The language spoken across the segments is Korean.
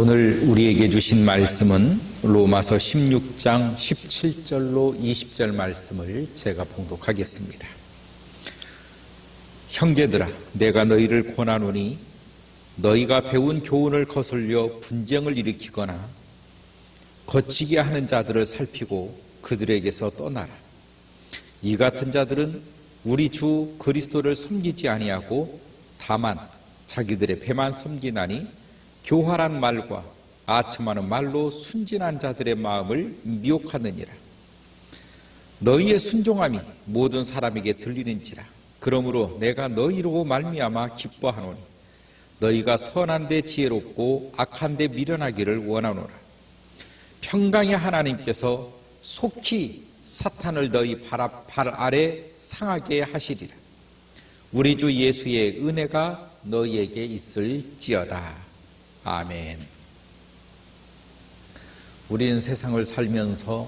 오늘 우리에게 주신 말씀은 로마서 16장 17절로 20절 말씀을 제가 봉독하겠습니다. 형제들아, 내가 너희를 권하노니 너희가 배운 교훈을 거슬려 분쟁을 일으키거나 거치게 하는 자들을 살피고 그들에게서 떠나라. 이 같은 자들은 우리 주 그리스도를 섬기지 아니하고 다만 자기들의 배만 섬기나니 교활한 말과 아첨하는 말로 순진한 자들의 마음을 미혹하느니라. 너희의 순종함이 모든 사람에게 들리는지라. 그러므로 내가 너희로 말미암아 기뻐하노니 너희가 선한 데 지혜롭고 악한 데 미련하기를 원하노라. 평강의 하나님께서 속히 사탄을 너희 발 아래 상하게 하시리라. 우리 주 예수의 은혜가 너희에게 있을지어다. 아멘. 우리는 세상을 살면서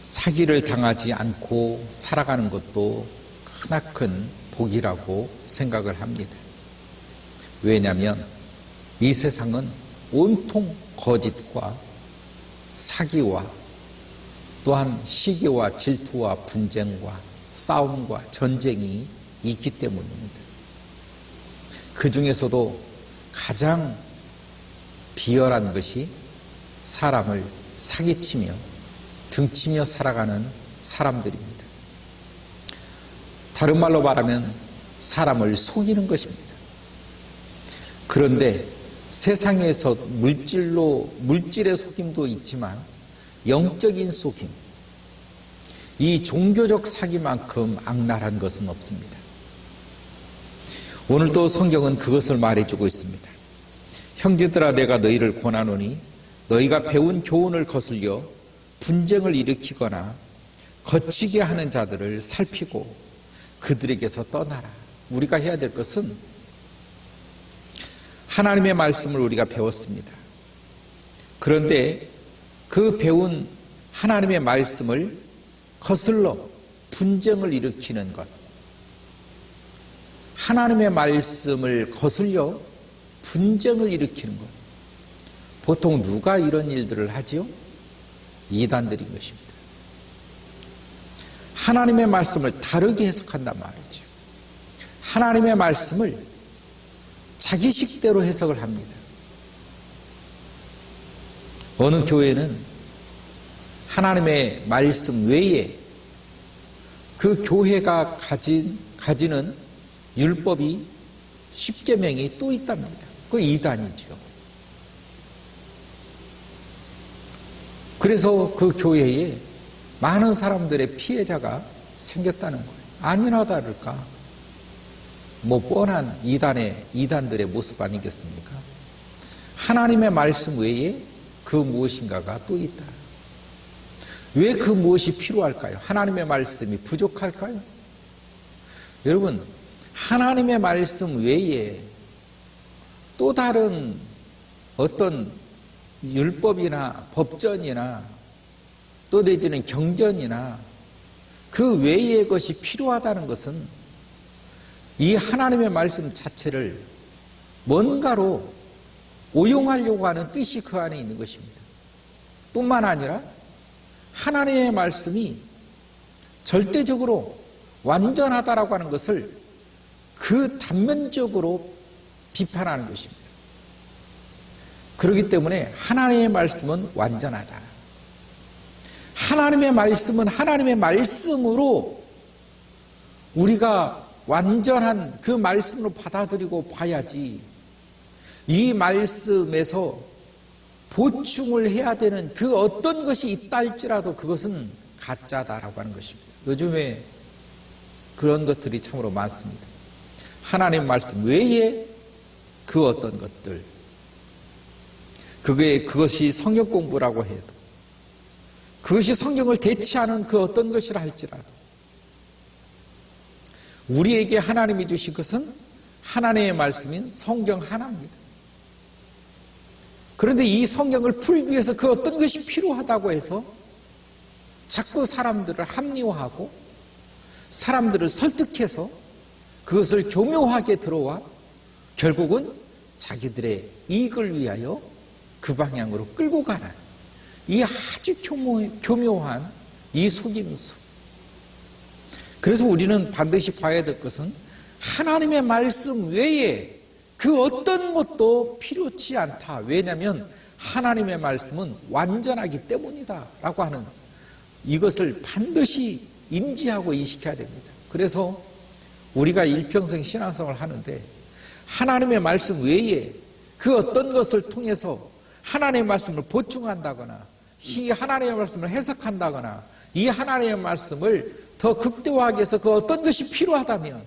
사기를 당하지 않고 살아가는 것도 크나큰 복이라고 생각을 합니다. 왜냐하면 이 세상은 온통 거짓과 사기와 또한 시기와 질투와 분쟁과 싸움과 전쟁이 있기 때문입니다. 그 중에서도 가장 비열한 것이 사람을 사기치며 등치며 살아가는 사람들입니다. 다른 말로 말하면 사람을 속이는 것입니다. 그런데 세상에서 물질의 속임도 있지만 영적인 속임, 이 종교적 사기만큼 악랄한 것은 없습니다. 오늘도 성경은 그것을 말해주고 있습니다. 형제들아, 내가 너희를 권하노니 너희가 배운 교훈을 거슬려 분쟁을 일으키거나 거치게 하는 자들을 살피고 그들에게서 떠나라. 우리가 해야 될 것은 하나님의 말씀을 우리가 배웠습니다. 그런데 그 배운 하나님의 말씀을 거슬러 분쟁을 일으키는 것, 하나님의 말씀을 거슬려 분쟁을 일으키는 것, 보통 누가 이런 일들을 하지요? 이단들인 것입니다. 하나님의 말씀을 다르게 해석한단 말이죠. 하나님의 말씀을 자기 식대로 해석을 합니다. 어느 교회는 하나님의 말씀 외에 그 교회가 가지는 율법이 10계명이 또 있답니다. 그 이단이죠. 그래서 그 교회에 많은 사람들의 피해자가 생겼다는 거예요. 아니나 다를까 뻔한 이단들의 모습 아니겠습니까? 하나님의 말씀 외에 그 무엇인가가 또 있다. 왜 그 무엇이 필요할까요? 하나님의 말씀이 부족할까요? 여러분, 하나님의 말씀 외에 또 다른 어떤 율법이나 법전이나 또 내지는 경전이나 그 외의 것이 필요하다는 것은 이 하나님의 말씀 자체를 뭔가로 오용하려고 하는 뜻이 그 안에 있는 것입니다. 뿐만 아니라 하나님의 말씀이 절대적으로 완전하다라고 하는 것을 그 단면적으로 비판하는 것입니다. 그렇기 때문에 하나님의 말씀은 완전하다. 하나님의 말씀은 하나님의 말씀으로 우리가 완전한 그 말씀으로 받아들이고 봐야지, 이 말씀에서 보충을 해야 되는 그 어떤 것이 있다 할지라도 그것은 가짜다라고 하는 것입니다. 요즘에 그런 것들이 참으로 많습니다. 하나님 말씀 외에 그 어떤 것들, 그것이 성경 공부라고 해도, 그것이 성경을 대체하는 그 어떤 것이라 할지라도 우리에게 하나님이 주신 것은 하나님의 말씀인 성경 하나입니다. 그런데 이 성경을 풀기 위해서 그 어떤 것이 필요하다고 해서 자꾸 사람들을 합리화하고 사람들을 설득해서 그것을 교묘하게 들어와 결국은 자기들의 이익을 위하여 그 방향으로 끌고 가는 이 아주 교묘한 이 속임수. 그래서 우리는 반드시 봐야 될 것은 하나님의 말씀 외에 그 어떤 것도 필요치 않다. 왜냐하면 하나님의 말씀은 완전하기 때문이다 라고 하는 이것을 반드시 인지하고 인식해야 됩니다. 그래서 우리가 일평생 신앙생활을 하는데 하나님의 말씀 외에 그 어떤 것을 통해서 하나님의 말씀을 보충한다거나 이 하나님의 말씀을 해석한다거나 이 하나님의 말씀을 더 극대화하기 위해서 그 어떤 것이 필요하다면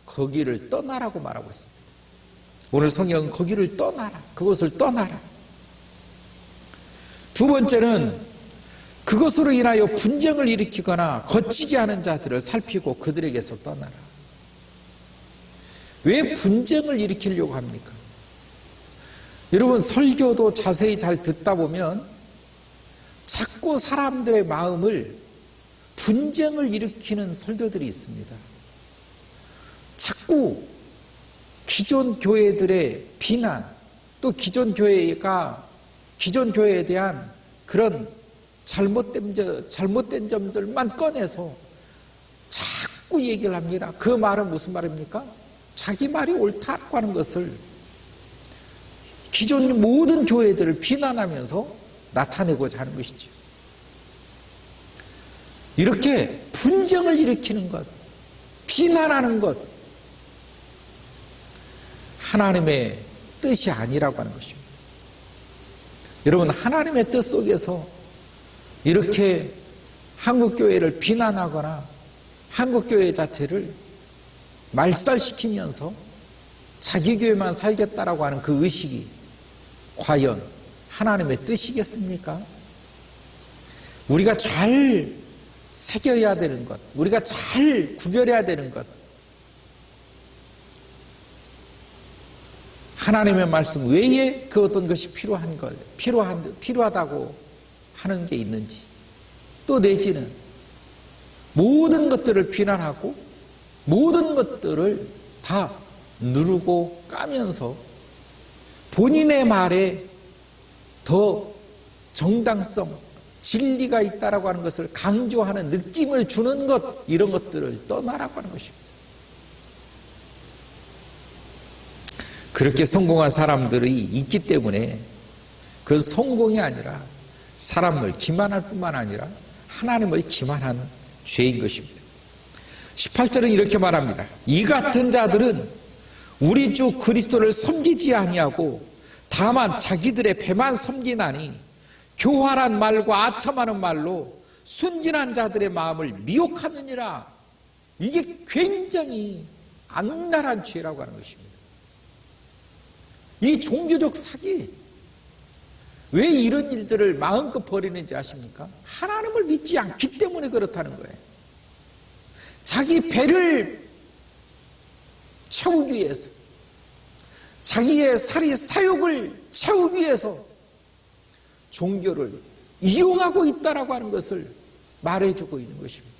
거기를 떠나라고 말하고 있습니다. 오늘 성경은 거기를 떠나라. 그것을 떠나라. 두 번째는 그것으로 인하여 분쟁을 일으키거나 거치게 하는 자들을 살피고 그들에게서 떠나라. 왜 분쟁을 일으키려고 합니까? 여러분 설교도 자세히 잘 듣다 보면 자꾸 사람들의 마음을 분쟁을 일으키는 설교들이 있습니다. 자꾸 기존 교회들의 비난, 또 기존 교회에 대한 그런 잘못된 점들만 꺼내서 자꾸 얘기를 합니다. 그 말은 무슨 말입니까? 자기 말이 옳다고 하는 것을 기존 모든 교회들을 비난하면서 나타내고자 하는 것이죠. 이렇게 분쟁을 일으키는 것, 비난하는 것, 하나님의 뜻이 아니라고 하는 것입니다. 여러분 하나님의 뜻 속에서 이렇게 한국교회를 비난하거나 한국교회 자체를 말살시키면서 자기 교회만 살겠다라고 하는 그 의식이 과연 하나님의 뜻이겠습니까? 우리가 잘 새겨야 되는 것, 우리가 잘 구별해야 되는 것, 하나님의 말씀 외에 그 어떤 것이 필요하다고 하는 게 있는지, 또 내지는 모든 것들을 비난하고 모든 것들을 다 누르고 까면서 본인의 말에 더 정당성, 진리가 있다라고 하는 것을 강조하는 느낌을 주는 것, 이런 것들을 떠나라고 하는 것입니다. 그렇게 성공한 사람들이 있기 때문에 그 성공이 아니라 사람을 기만할 뿐만 아니라 하나님을 기만하는 죄인 것입니다. 18절은 이렇게 말합니다. 이 같은 자들은 우리 주 그리스도를 섬기지 아니하고 다만 자기들의 배만 섬기나니 교활한 말과 아첨하는 말로 순진한 자들의 마음을 미혹하느니라. 이게 굉장히 악랄한 죄라고 하는 것입니다. 이 종교적 사기, 왜 이런 일들을 마음껏 벌이는지 아십니까? 하나님을 믿지 않기 때문에 그렇다는 거예요. 자기 배를 채우기 위해서, 자기의 사욕을 채우기 위해서 종교를 이용하고 있다라고 하는 것을 말해주고 있는 것입니다.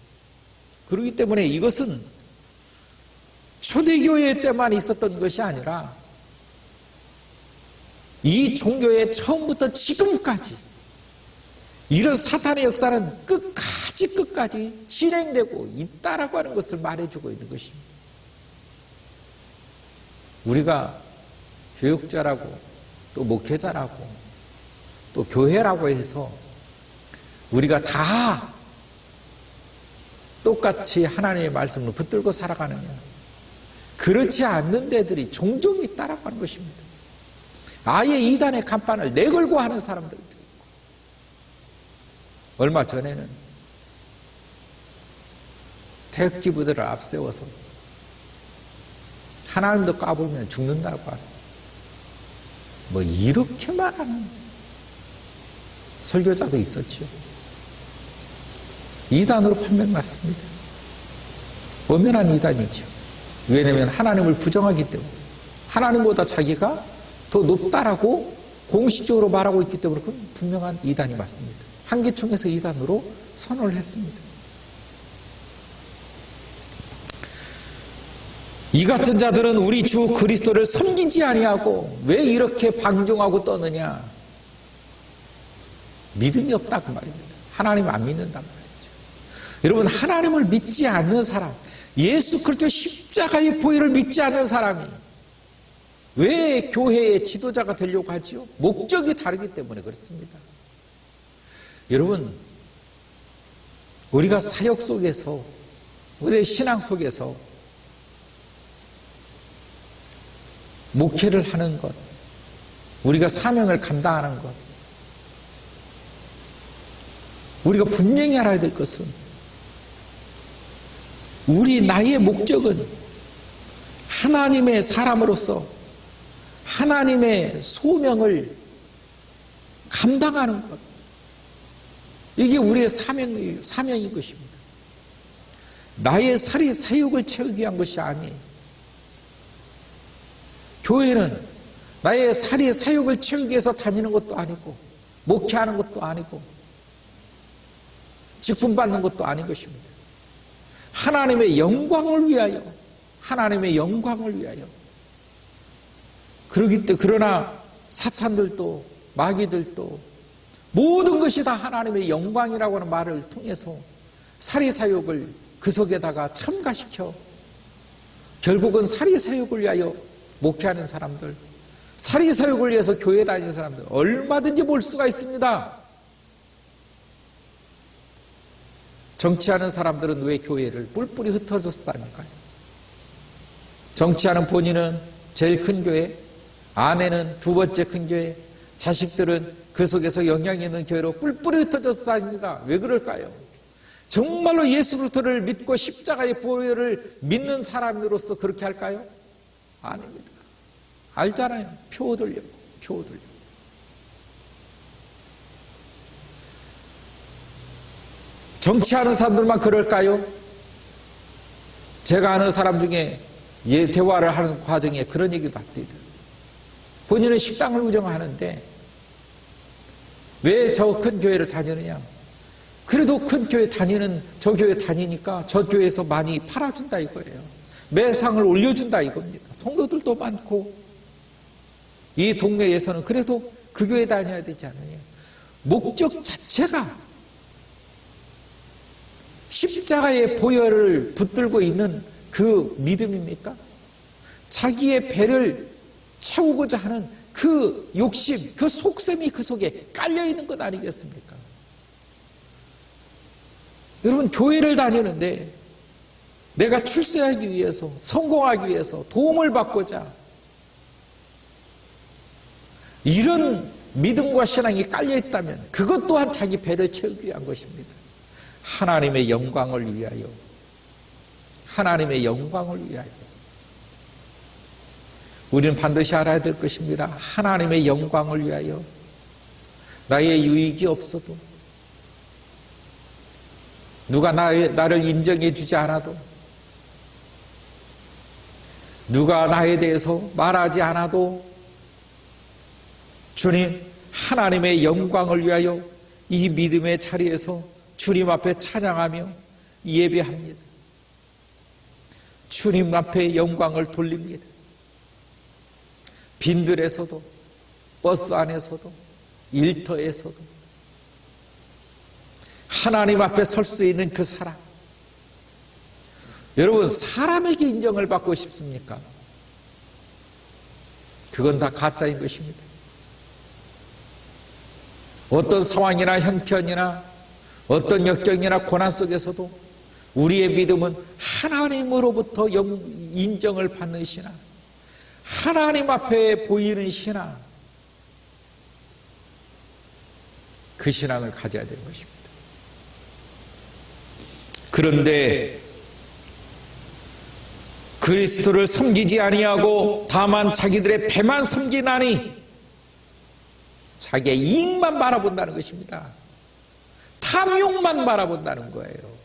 그렇기 때문에 이것은 초대교회 때만 있었던 것이 아니라 이 종교의 처음부터 지금까지 이런 사탄의 역사는 끝까지 진행되고 있다라고 하는 것을 말해주고 있는 것입니다. 우리가 교육자라고 또 목회자라고 또 교회라고 해서 우리가 다 똑같이 하나님의 말씀을 붙들고 살아가느냐, 그렇지 않는 데들이 종종 있다라고 하는 것입니다. 아예 이단의 간판을 내걸고 하는 사람들도 있고, 얼마 전에는 태극기부대를 앞세워서 하나님도 까불면 죽는다고 하는, 뭐 이렇게 말하는 설교자도 있었죠. 이단으로 판명났습니다. 엄연한 이단이죠. 왜냐하면 하나님을 부정하기 때문에, 하나님보다 자기가 더 높다라고 공식적으로 말하고 있기 때문에 그건 분명한 이단이 맞습니다. 한기총에서 이단으로 선언을 했습니다. 이 같은 자들은 우리 주 그리스도를 섬기지 아니하고 왜 이렇게 방종하고 떠느냐? 믿음이 없다 그 말입니다. 하나님 안 믿는단 말이죠. 여러분, 하나님을 믿지 않는 사람, 예수 그리스도 십자가의 보혈을 믿지 않는 사람이 왜 교회의 지도자가 되려고 하지요? 목적이 다르기 때문에 그렇습니다. 여러분, 우리가 사역 속에서, 우리의 신앙 속에서 목회를 하는 것, 우리가 사명을 감당하는 것, 우리가 분명히 알아야 될 것은 나의 목적은 하나님의 사람으로서 하나님의 소명을 감당하는 것, 이게 우리의 사명인 것입니다. 나의 사리 사욕을 채우기 위한 것이 아니에요. 교회는 나의 사리 사욕을 채우기 위해서 다니는 것도 아니고 목회하는 것도 아니고 직분 받는 것도 아닌 것입니다. 하나님의 영광을 위하여, 하나님의 영광을 위하여. 그러나 사탄들도 마귀들도 모든 것이 다 하나님의 영광이라고 하는 말을 통해서 사리사욕을 그 속에다가 첨가시켜 결국은 사리사욕을 위하여 목회하는 사람들, 사리사욕을 위해서 교회 다니는 사람들 얼마든지 볼 수가 있습니다. 정치하는 사람들은 왜 교회를 뿔뿔이 흩어져서 다닐까요? 정치하는 본인은 제일 큰 교회, 아내는 두 번째 큰 교회, 자식들은 그 속에서 영향이 있는 교회로 뿔뿔이 흩어져서 다닙니다. 왜 그럴까요? 정말로 예수 그리스도를 믿고 십자가의 보혈을 믿는 사람으로서 그렇게 할까요? 아닙니다. 알잖아요. 표 얻으려고. 정치하는 사람들만 그럴까요? 제가 아는 사람 중에 대화를 하는 과정에 그런 얘기도 합니다. 본인은 식당을 운영하는데 왜 저 큰 교회를 다니느냐? 그래도 큰 교회 다니는 저 교회 다니니까 저 교회에서 많이 팔아준다 이거예요. 매상을 올려준다 이겁니다. 성도들도 많고 이 동네에서는 그래도 그 교회 다녀야 되지 않느냐? 목적 자체가 십자가의 보혈을 붙들고 있는 그 믿음입니까? 자기의 배를 채우고자 하는 그 욕심, 그 속셈이 그 속에 깔려있는 것 아니겠습니까? 여러분, 교회를 다니는데 내가 출세하기 위해서, 성공하기 위해서, 도움을 받고자 이런 믿음과 신앙이 깔려있다면 그것 또한 자기 배를 채우기 위한 것입니다. 하나님의 영광을 위하여, 하나님의 영광을 위하여. 우리는 반드시 알아야 될 것입니다. 하나님의 영광을 위하여. 나의 유익이 없어도, 누가 나를 인정해 주지 않아도, 누가 나에 대해서 말하지 않아도 주님, 하나님의 영광을 위하여 이 믿음의 자리에서 주님 앞에 찬양하며 예배합니다. 주님 앞에 영광을 돌립니다. 빈들에서도, 버스 안에서도, 일터에서도 하나님 앞에 설 수 있는 그 사람. 여러분, 사람에게 인정을 받고 싶습니까? 그건 다 가짜인 것입니다. 어떤 상황이나 형편이나 어떤 역경이나 고난 속에서도 우리의 믿음은 하나님으로부터 인정을 받는 신앙, 하나님 앞에 보이는 신앙, 그 신앙을 가져야 되는 것입니다. 그런데 그리스도를 섬기지 아니하고 다만 자기들의 배만 섬기나니, 자기의 이익만 바라본다는 것입니다. 탐욕만 바라본다는 거예요.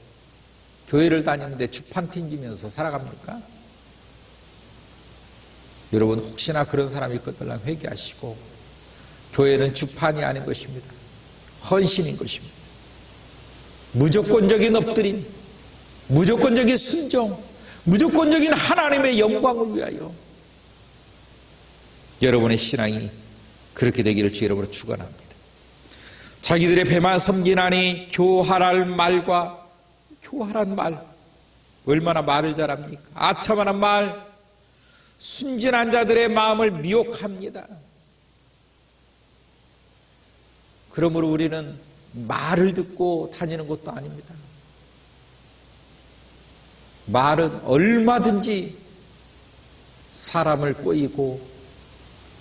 교회를 다니는데 주판 튕기면서 살아갑니까? 여러분, 혹시나 그런 사람이 있거든 회개하시고, 교회는 주판이 아닌 것입니다. 헌신인 것입니다. 무조건적인 엎드림, 무조건적인 순종, 무조건적인 하나님의 영광을 위하여 여러분의 신앙이 그렇게 되기를 주 이름으로 축원합니다. 자기들의 배만 섬기나니 교활한 말과 교활한 말, 얼마나 말을 잘합니까? 아첨하는 말, 순진한 자들의 마음을 미혹합니다. 그러므로 우리는 말을 듣고 다니는 것도 아닙니다. 말은 얼마든지 사람을 꼬이고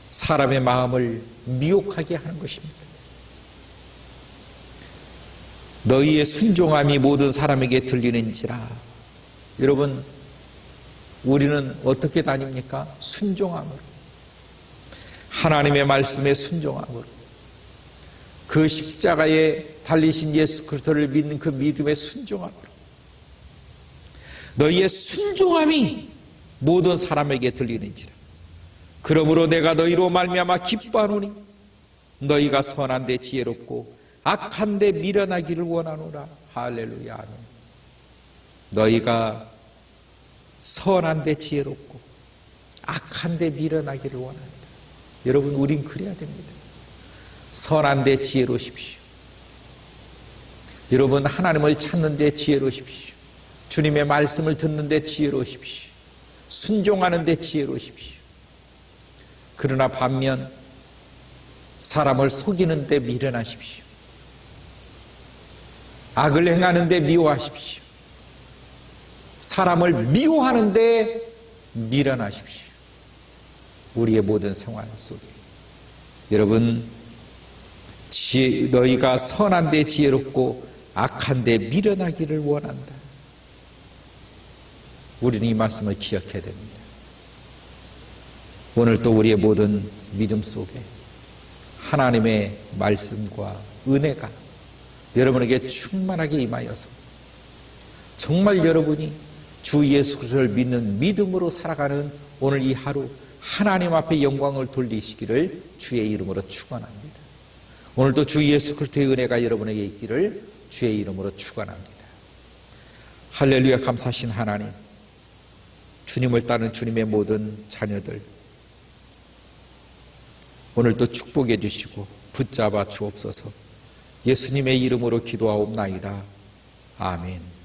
사람의 마음을 미혹하게 하는 것입니다. 너희의 순종함이 모든 사람에게 들리는지라. 여러분, 우리는 어떻게 다닙니까? 순종함으로. 하나님의 말씀에 순종함으로. 그 십자가에 달리신 예수 그리스도를 믿는 그 믿음의 순종함으로. 너희의 순종함이 모든 사람에게 들리는지라. 그러므로 내가 너희로 말미암아 기뻐하노니 너희가 선한데 지혜롭고 악한데 미련하기를 원하노라. 할렐루야. 아멘. 너희가 선한데 지혜롭고 악한데 미련하기를 원합니다. 여러분, 우린 그래야 됩니다. 선한데 지혜로우십시오. 여러분, 하나님을 찾는데 지혜로우십시오. 주님의 말씀을 듣는데 지혜로우십시오. 순종하는데 지혜로우십시오. 그러나 반면 사람을 속이는데 미련하십시오. 악을 행하는데 미워하십시오. 사람을 미워하는데 미련하십시오. 우리의 모든 생활 속에 여러분, 너희가 선한데 지혜롭고 악한데 미련하기를 원한다. 우리는 이 말씀을 기억해야 됩니다. 오늘 또 우리의 모든 믿음 속에 하나님의 말씀과 은혜가 여러분에게 충만하게 임하여서 정말 여러분이 주 예수 그리스도를 믿는 믿음으로 살아가는 오늘 이 하루 하나님 앞에 영광을 돌리시기를 주의 이름으로 축원합니다. 오늘도 주 예수 그리스도의 은혜가 여러분에게 있기를 주의 이름으로 축원합니다. 할렐루야. 감사하신 하나님, 주님을 따르는 주님의 모든 자녀들 오늘도 축복해 주시고 붙잡아 주옵소서. 예수님의 이름으로 기도하옵나이다. 아멘.